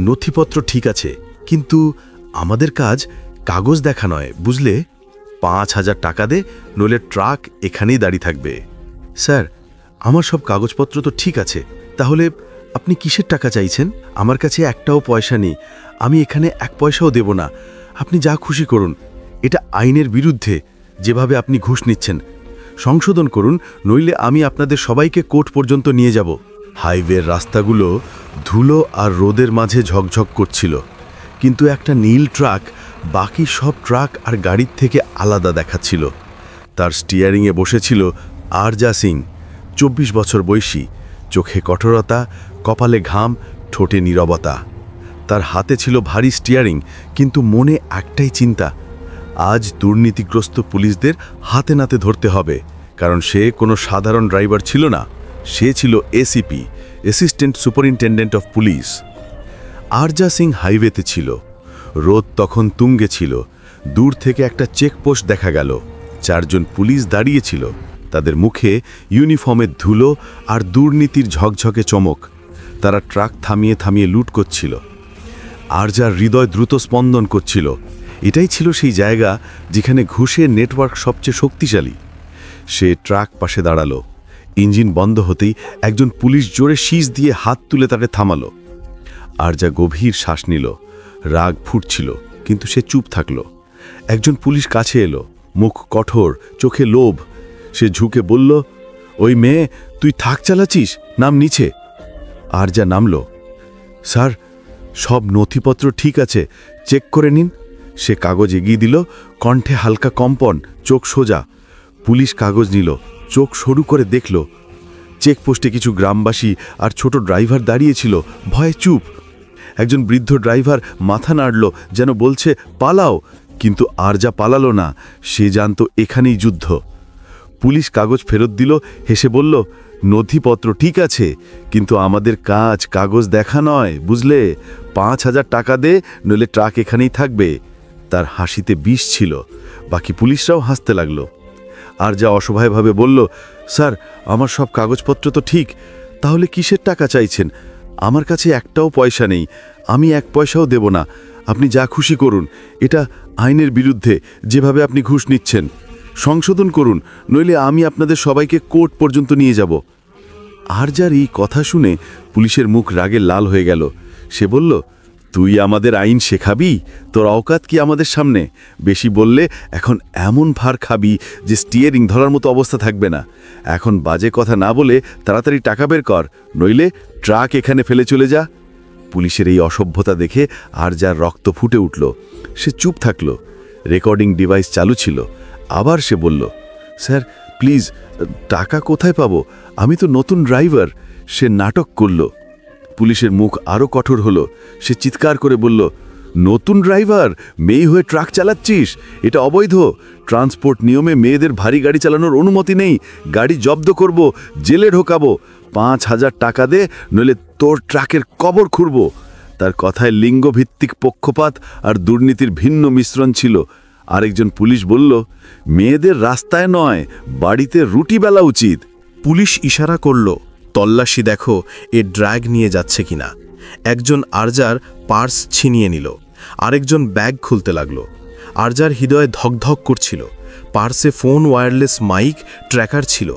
নথিপত্র ঠিক আছে, কিন্তু আমাদের কাজ কাগজ দেখা নয়, বুঝলে? ৫,০০০ টাকা দে, নইলে ট্রাক এখানেই দাঁড়িয়ে থাকবে। স্যার, আমার সব কাগজপত্র তো ঠিক আছে, তাহলে আপনি কিসের টাকা চাইছেন? আমার কাছে একটাও পয়সা নেই, আমি এখানে ১ পয়সাও দেব না। আপনি যা খুশি করুন, এটা আইনের বিরুদ্ধে যেভাবে আপনি ঘুষ নিচ্ছেন। সংশোধন করুন, নইলে আমি আপনাদের সবাইকে কোর্ট পর্যন্ত নিয়ে যাব। হাইওয়ের রাস্তাগুলো ধুলো আর রোদের মাঝে ঝকঝক করছিল, কিন্তু একটা নীল ট্রাক বাকি সব ট্রাক আর গাড়ির থেকে আলাদা দেখাচ্ছিল। তার স্টিয়ারিংয়ে বসেছিল আরজা সিং, ২৪ বছর বয়সী, চোখে কঠোরতা, কপালে ঘাম, ঠোঁটে নীরবতা। তার হাতে ছিল ভারী স্টিয়ারিং, কিন্তু মনে একটাই চিন্তা, আজ দুর্নীতিগ্রস্ত পুলিশদের হাতে নাতে ধরতে হবে। কারণ সে কোনো সাধারণ ড্রাইভার ছিল না, সে ছিল ACP, assistant superintendent of police. Arja Singh হাইওয়েতে ছিল। রোদ তখন তুঙ্গে ছিল। দূর থেকে একটা চেকপোস্ট দেখা গেল। ৪ জন পুলিশ দাঁড়িয়েছিল, তাদের মুখে ইউনিফর্মের ধুলো আর দুর্নীতির ঝকঝকে চমক। তারা ট্রাক থামিয়ে থামিয়ে লুট করছিল। আরজার হৃদয় দ্রুত স্পন্দন করছিল। এটাই ছিল সেই জায়গা যেখানে ঘুষের নেটওয়ার্ক সবচেয়ে শক্তিশালী। সে ট্রাক পাশে দাঁড়ালো। ইঞ্জিন বন্ধ হতেই একজন পুলিশ জোরে শীষ দিয়ে হাত তুলে তাকে থামালো। আরজা গভীর শ্বাস নিল। রাগ ফুটছিল, কিন্তু সে চুপ থাকল। একজন পুলিশ কাছে এলো, মুখ কঠোর, চোখে লোভ। সে ঝুঁকে বলল, ওই মেয়ে, তুই থাক চালাচ্ছিস, নাম নিচে। আরজা নামল। স্যার, সব নথিপত্র ঠিক আছে, চেক করে নিন। সে কাগজ এগিয়ে দিল, কণ্ঠে হালকা কম্পন, চোখ সোজা। পুলিশ কাগজ নিল, চোখ সরু করে দেখল। চেকপোস্টে কিছু গ্রামবাসী আর ছোট ড্রাইভার দাঁড়িয়েছিল, ভয়ে চুপ। একজন বৃদ্ধ ড্রাইভার মাথা নাড়ল, যেন বলছে পালাও, কিন্তু আরজা পালালো না। সে জানত এখানেই যুদ্ধ। পুলিশ কাগজ ফেরত দিল, হেসে বলল, নথিপত্র ঠিক আছে, কিন্তু আমাদের কাজ কাগজ দেখা নয়, বুঝলে? ৫,০০০ টাকা দে, নইলে ট্রাক এখানেই থাকবে। তার হাসিতে বিষ ছিল। বাকি পুলিশরাও হাসতে লাগলো। আরজা অসহায়ভাবে বলল, স্যার, আমার সব কাগজপত্র তো ঠিক, তাহলে কিসের টাকা চাইছেন? আমার কাছে একটাও পয়সা নেই, আমি ১ পয়সাও দেব না। আপনি যা খুশি করুন, এটা আইনের বিরুদ্ধে যেভাবে আপনি ঘুষ নিচ্ছেন। সংশোধন করুন, নইলে আমি আপনাদের সবাইকে কোর্ট পর্যন্ত নিয়ে যাব। আরজার এই কথা শুনে পুলিশের মুখ রাগে লাল হয়ে গেল। সে বলল, তুই আমাদের আইন শেখাবি? তোর অওকাত কি আমাদের সামনে? বেশি বললে এখন এমন ভার খাবি যে স্টিয়ারিং ধরার মতো অবস্থা থাকবে না। এখন বাজে কথা না বলে তাড়াতাড়ি টাকা বের কর, নইলে ট্রাক এখানে ফেলে চলে যা। পুলিশের এই অসভ্যতা দেখে আরজার রক্ত ফুটে উঠল। সে চুপ থাকল। রেকর্ডিং ডিভাইস চালু ছিল। আবার সে বলল, স্যার প্লিজ, টাকা কোথায় পাবো? আমি তো নতুন ড্রাইভার। সে নাটক করল। পুলিশের মুখ আরও কঠোর হলো। সে চিৎকার করে বলল, নতুন ড্রাইভার, মেয়ে হয়ে ট্রাক চালাচ্ছিস? এটা অবৈধ। ট্রান্সপোর্ট নিয়মে মেয়েদের ভারী গাড়ি চালানোর অনুমতি নেই। গাড়ি জব্দ করব, জেলে ঢোকাবো। ৫,০০০ টাকা দে, নইলে তোর ট্রাকের কবর খুঁড়ব। তার কথায় লিঙ্গভিত্তিক পক্ষপাত আর দুর্নীতির ভিন্ন মিশ্রণ ছিল। আরেকজন পুলিশ বলল, মেয়েদের রাস্তায় নয়, বাড়িতে রুটি বেলা উচিত। পুলিশ ইশারা করল, তল্লাশি দেখো এ ড্র্যাগ নিয়ে যাচ্ছে কিনা। একজন আরজার পার্স ছিনিয়ে নিল, আরেকজন ব্যাগ খুলতে লাগলো। আরজার হৃদয়ে ধকধক করছিল। পার্সে ফোন, ওয়্যারলেস মাইক, ট্র্যাকার ছিল।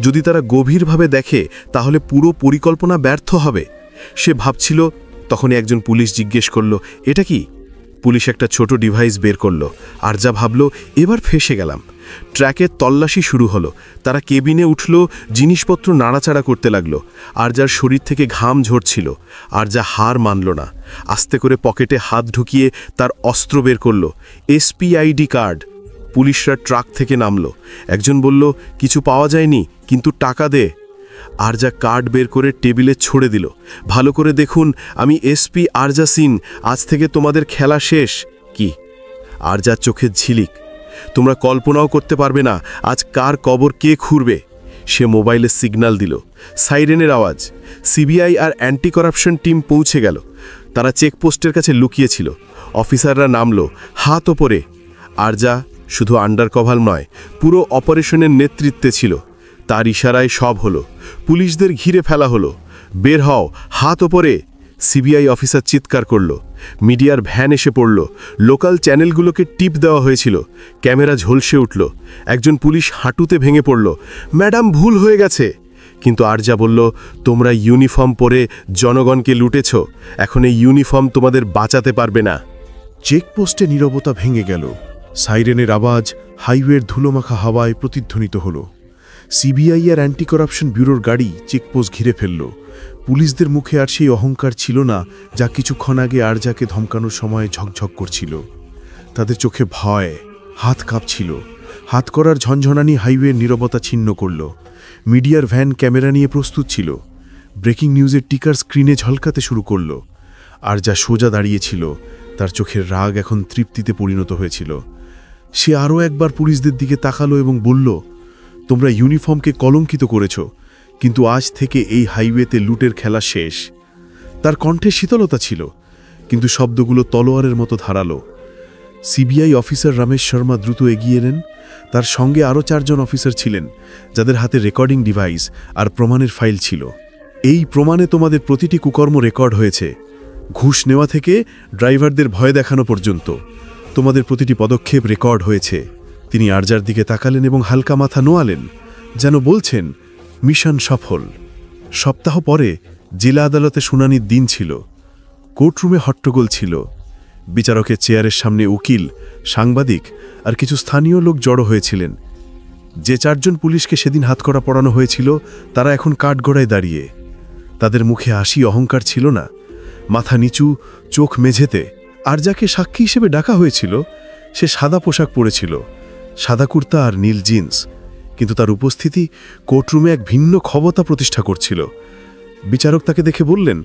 যদি তারা গভীরভাবে দেখে তাহলে পুরো পরিকল্পনা ব্যর্থ হবে। সে ভাবছিল, তখনই একজন পুলিশ জিজ্ঞেস করল, এটা কি? পুলিশ একটা ছোট ডিভাইস বের করল। আরজা ভাবল, এবার ফেঁসে গেলাম। ট্র্যাকের তল্লাশি শুরু হলো। তারা কেবিনে উঠল, জিনিসপত্র নাড়াচাড়া করতে লাগলো। আরজার শরীর থেকে ঘাম ঝরছিল। আরজা হার মানল না। আস্তে করে পকেটে হাত ঢুকিয়ে তার অস্ত্র বের করল, এসপিআইডি কার্ড। পুলিশরা ট্রাক থেকে নামল। একজন বলল, কিছু পাওয়া যায়নি, কিন্তু টাকা দে। আরজা কার্ড বের করে টেবিলে ছড়ে দিল। ভালো করে দেখুন, আমি এসপি আরজা সিং, আজ থেকে তোমাদের খেলা শেষ। কি? আরজার চোখের ঝিলিক। তোমরা কল্পনাও করতে পারবে না আজ কার কবর কে খুঁড়বে। সে মোবাইলে সিগন্যাল দিল। সাইরেনের আওয়াজ। সিবিআই আর অ্যান্টি করাপশন টিম পৌঁছে গেল। তারা চেকপোস্টের কাছে লুকিয়েছিল। অফিসাররা নামল, হাত ওপরে। আরজা শুধু আন্ডারকভার নয়, পুরো অপারেশনের নেতৃত্বে ছিল। তার ইশারায় সব হলো। পুলিশদের ঘিরে ফেলা হলো। বের হও, হাত ওপরে। সিবিআই অফিসার চিৎকার করল, মিডিয়ার ভ্যান এসে পড়ল, লোকাল চ্যানেলগুলোকে টিপ দেওয়া হয়েছিল, ক্যামেরা ঝলসে উঠল, একজন পুলিশ হাঁটুতে ভেঙে পড়ল, ম্যাডাম ভুল হয়ে গেছে। কিন্তু আরজা বলল, তোমরা ইউনিফর্ম পরে জনগণকে লুটেছ, এখন এই ইউনিফর্ম তোমাদের বাঁচাতে পারবে না। চেকপোস্টে নীরবতা ভেঙে গেল। সাইরেনের আওয়াজ হাইওয়ের ধুলোমাখা হাওয়ায় প্রতিধ্বনিত হল। সিবিআই আর অ্যান্টি করাপশন ব্যুরোর গাড়ি চেকপোস্ট ঘিরে ফেলল। পুলিশদের মুখে আর সেই অহংকার ছিল না যা কিছুক্ষণ আগে আরজাকে ধমকানোর সময় ঝকঝক করছিল। তাদের চোখে ভয়, হাত কাঁপছিল। হাত করার ঝনঝনানি হাইওয়ের নীরবতা ছিন্ন করল। মিডিয়ার ভ্যান ক্যামেরা নিয়ে প্রস্তুত ছিল। ব্রেকিং নিউজের টিকার স্ক্রিনে ঝলকাতে শুরু করল। আরজা সোজা দাঁড়িয়েছিল, তার চোখের রাগ এখন তৃপ্তিতে পরিণত হয়েছিল। সে আরও একবার পুলিশদের দিকে তাকালো এবং বলল, তোমরা ইউনিফর্মকে কলঙ্কিত করেছ, কিন্তু আজ থেকে এই হাইওয়েতে লুটের খেলা শেষ। তার কণ্ঠে শীতলতা ছিল, কিন্তু শব্দগুলো তলোয়ারের মতো ধারালো। সিবিআই অফিসার রমেশ শর্মা দ্রুত এগিয়ে এলেন। তার সঙ্গে আরও 4 জন অফিসার ছিলেন, যাদের হাতে রেকর্ডিং ডিভাইস আর প্রমাণের ফাইল ছিল। এই প্রমাণে তোমাদের প্রতিটি কুকর্ম রেকর্ড হয়েছে, ঘুষ নেওয়া থেকে ড্রাইভারদের ভয় দেখানো পর্যন্ত। তোমাদের প্রতিটি পদক্ষেপ রেকর্ড হয়েছে। তিনি আরজার দিকে তাকালেন এবং হালকা মাথা নোয়ালেন, যেন বলছেন, মিশন সফল। সপ্তাহ পরে জেলা আদালতে শুনানির দিন ছিল। কোর্টরুমে হট্টগোল ছিল। বিচারকের চেয়ারের সামনে উকিল, সাংবাদিক আর কিছু স্থানীয় লোক জড়ো হয়েছিলেন। যে 4 জন পুলিশকে সেদিন হাতকড়া পরানো হয়েছিল, তারা এখন কাঠগড়ায় দাঁড়িয়ে। তাদের মুখে হাসি, অহংকার ছিল না, মাথা নিচু, চোখ মেঝেতে। আর যাকে সাক্ষী হিসেবে ডাকা হয়েছিল, সে সাদা পোশাক পরেছিল, সাদা কুর্তা আর নীল জিন্স, কিন্তু তার উপস্থিতি কোর্টরুমে এক ভিন্ন ক্ষমতা প্রতিষ্ঠা করছিল। বিচারক তাকে দেখে বললেন,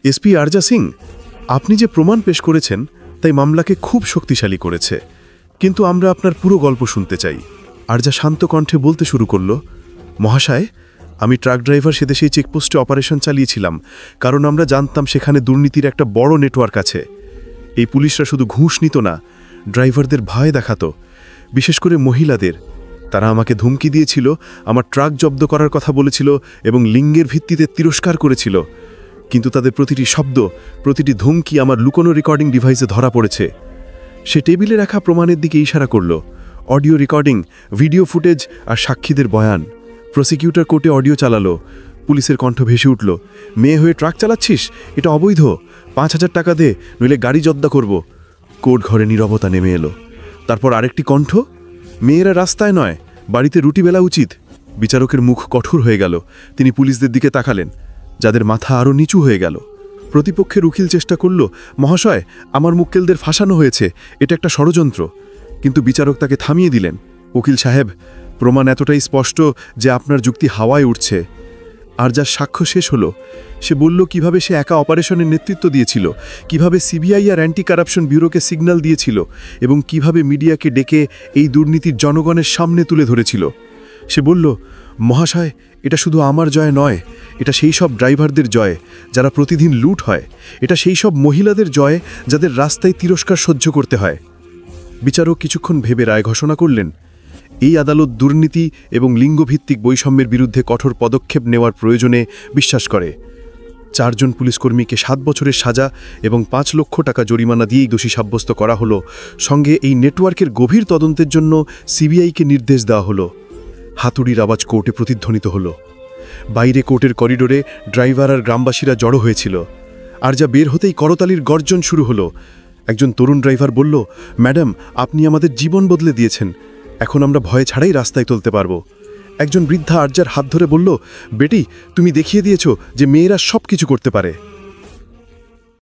এসপি আরজা সিং, আপনি যে প্রমাণ পেশ করেছেন তাই মামলাকে খুব শক্তিশালী করেছে, কিন্তু আমরা আপনার পুরো গল্প শুনতে চাই। আরজা শান্ত কণ্ঠে বলতে শুরু করল, মহাশয়, আমি ট্রাক ড্রাইভার সে দেশেই চেকপোস্টে অপারেশন চালিয়েছিলাম, কারণ আমরা জানতাম সেখানে দুর্নীতির একটা বড় নেটওয়ার্ক আছে। এই পুলিশরা শুধু ঘুষ নিত না, ড্রাইভারদের ভয় দেখাতো, বিশেষ করে মহিলাদের। তারা আমাকে ধমকি দিয়েছিল, আমার ট্রাক জব্দ করার কথা বলেছিল এবং লিঙ্গের ভিত্তিতে তিরস্কার করেছিল। কিন্তু তাদের প্রতিটি শব্দ, প্রতিটি ধমকি আমার লুকোনো রেকর্ডিং ডিভাইসে ধরা পড়েছে। সে টেবিলে রাখা প্রমাণের দিকে ইশারা করল, অডিও রেকর্ডিং, ভিডিও ফুটেজ আর সাক্ষীদের বয়ান। প্রসিকিউটর কোর্টে অডিও চালালো। পুলিশের কণ্ঠ ভেসে উঠল, মেয়ে হয়ে ট্রাক চালাচ্ছিস, এটা অবৈধ, 5,000 টাকা দে, নইলে গাড়ি জব্দ করব। কোর্ট ঘরে নীরবতা নেমে এলো। তারপর আরেকটি কণ্ঠ, মেয়েরা রাস্তায় নয়, বাড়িতে রুটি বেলা উচিত। বিচারকের মুখ কঠোর হয়ে গেল। তিনি পুলিশদের দিকে তাকালেন, যাদের মাথা আরও নিচু হয়ে গেল। প্রতিপক্ষের উকিল চেষ্টা করল, মহাশয়, আমার মুক্কেলদের ফাঁসানো হয়েছে, এটা একটা ষড়যন্ত্র। কিন্তু বিচারক তাকে থামিয়ে দিলেন, উকিল সাহেব, প্রমাণ এতটাই স্পষ্ট যে আপনার যুক্তি হাওয়ায় উঠছে। আর যার সাক্ষ্য শেষ হলো, সে বলল কিভাবে সে একা অপারেশনের নেতৃত্ব দিয়েছিল, কিভাবে সিবিআই আর অ্যান্টি কারাপশন ব্যুরোকে সিগন্যাল দিয়েছিল এবং কিভাবে মিডিয়াকে ডেকে এই দুর্নীতির জনগণের সামনে তুলে ধরেছিল। সে বলল, মহাশয়, এটা শুধু আমার জয় নয়, এটা সেই সব ড্রাইভারদের জয় যারা প্রতিদিন লুট হয়, এটা সেই সব মহিলাদের জয় যাদের রাস্তায় তিরস্কার সহ্য করতে হয়। বিচারক কিছুক্ষণ ভেবে রায় ঘোষণা করলেন, এই আদালত দুর্নীতি এবং লিঙ্গভিত্তিক বৈষম্যের বিরুদ্ধে কঠোর পদক্ষেপ নেওয়ার প্রয়োজনে বিশ্বাস করে। 4 জন পুলিশকর্মীকে 7 বছরের সাজা এবং 5 লক্ষ টাকা জরিমানা দিয়েই দোষী সাব্যস্ত করা হলো। সঙ্গে এই নেটওয়ার্কের গভীর তদন্তের জন্য সিবিআইকে নির্দেশ দেওয়া হলো। হাতুড়ির আওয়াজ কোর্টে প্রতিধ্বনিত হলো। বাইরে কোর্টের করিডোরে ড্রাইভার আর গ্রামবাসীরা জড়ো হয়েছিল। আর যা বের হতেই করতালির গর্জন শুরু হলো। একজন তরুণ ড্রাইভার বলল, ম্যাডাম, আপনি আমাদের জীবন বদলে দিয়েছেন, এখন আমরা ভয় ছাড়াই রাস্তায় তুলতে পারবো। একজন বৃদ্ধা আরজার হাত ধরে বলল, বেটি, তুমি দেখিয়ে দিয়েছো যে মেয়েরা সব কিছু করতে পারে।